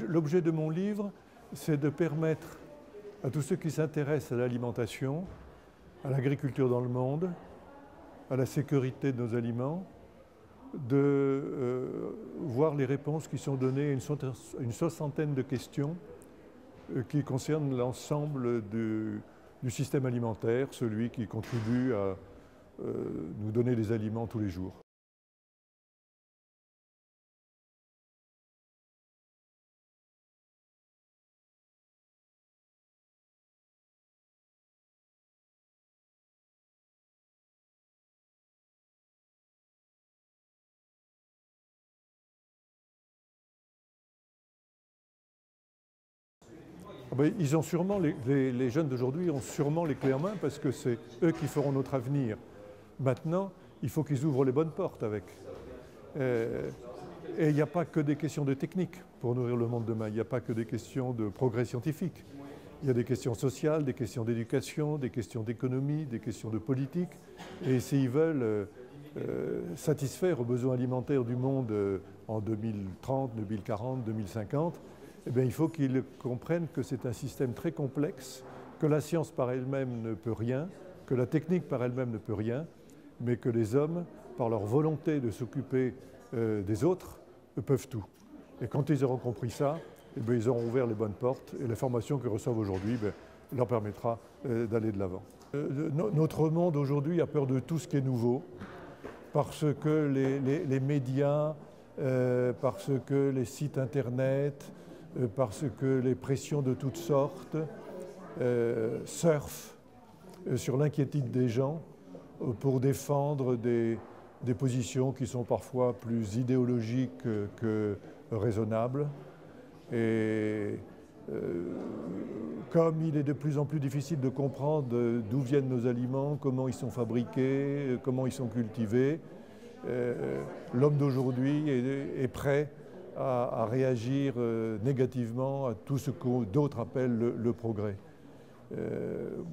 L'objet de mon livre, c'est de permettre à tous ceux qui s'intéressent à l'alimentation, à l'agriculture dans le monde, à la sécurité de nos aliments, de voir les réponses qui sont données à une soixantaine de questions qui concernent l'ensemble du système alimentaire, celui qui contribue à nous donner des aliments tous les jours. Ils ont sûrement, les jeunes d'aujourd'hui ont sûrement les clés en main parce que c'est eux qui feront notre avenir. Maintenant, il faut qu'ils ouvrent les bonnes portes avec. Et il n'y a pas que des questions de technique pour nourrir le monde demain. Il n'y a pas que des questions de progrès scientifique. Il y a des questions sociales, des questions d'éducation, des questions d'économie, des questions de politique. Et s'ils veulent satisfaire aux besoins alimentaires du monde en 2030, 2040, 2050, eh bien, il faut qu'ils comprennent que c'est un système très complexe, que la science par elle-même ne peut rien, que la technique par elle-même ne peut rien, mais que les hommes, par leur volonté de s'occuper des autres, peuvent tout. Et quand ils auront compris ça, eh bien, ils auront ouvert les bonnes portes et la formation qu'ils reçoivent aujourd'hui leur permettra d'aller de l'avant. Notre monde aujourd'hui a peur de tout ce qui est nouveau, parce que les médias, parce que les sites internet, parce que les pressions de toutes sortes surfent sur l'inquiétude des gens pour défendre des positions qui sont parfois plus idéologiques que raisonnables. Et comme il est de plus en plus difficile de comprendre d'où viennent nos aliments, comment ils sont fabriqués, comment ils sont cultivés, l'homme d'aujourd'hui est prêt à réagir négativement à tout ce que d'autres appellent le progrès.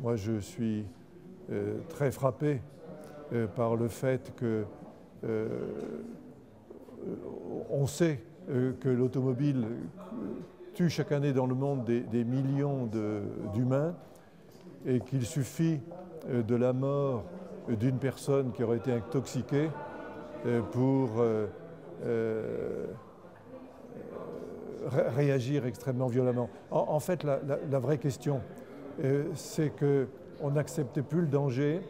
Moi, je suis très frappé par le fait que on sait que l'automobile tue chaque année dans le monde des millions d'humains et qu'il suffit de la mort d'une personne qui aurait été intoxiquée pour réagir extrêmement violemment. En fait, la vraie question, c'est qu'on n'acceptait plus le danger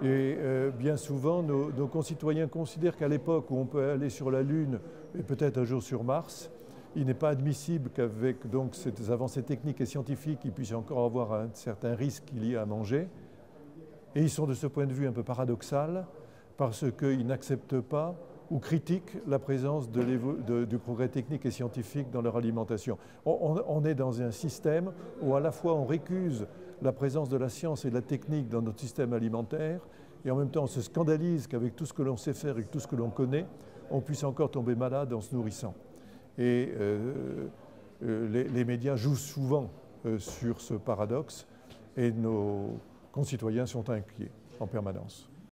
et bien souvent, nos concitoyens considèrent qu'à l'époque où on peut aller sur la Lune et peut-être un jour sur Mars, il n'est pas admissible qu'avec donc ces avancées techniques et scientifiques, il puisse encore avoir un certain risque lié à manger. Et ils sont de ce point de vue un peu paradoxal parce qu'ils n'acceptent pas ou critiquent la présence du progrès technique et scientifique dans leur alimentation. On est dans un système où à la fois on récuse la présence de la science et de la technique dans notre système alimentaire et en même temps on se scandalise qu'avec tout ce que l'on sait faire et tout ce que l'on connaît, on puisse encore tomber malade en se nourrissant. Et les médias jouent souvent sur ce paradoxe et nos concitoyens sont inquiets en permanence.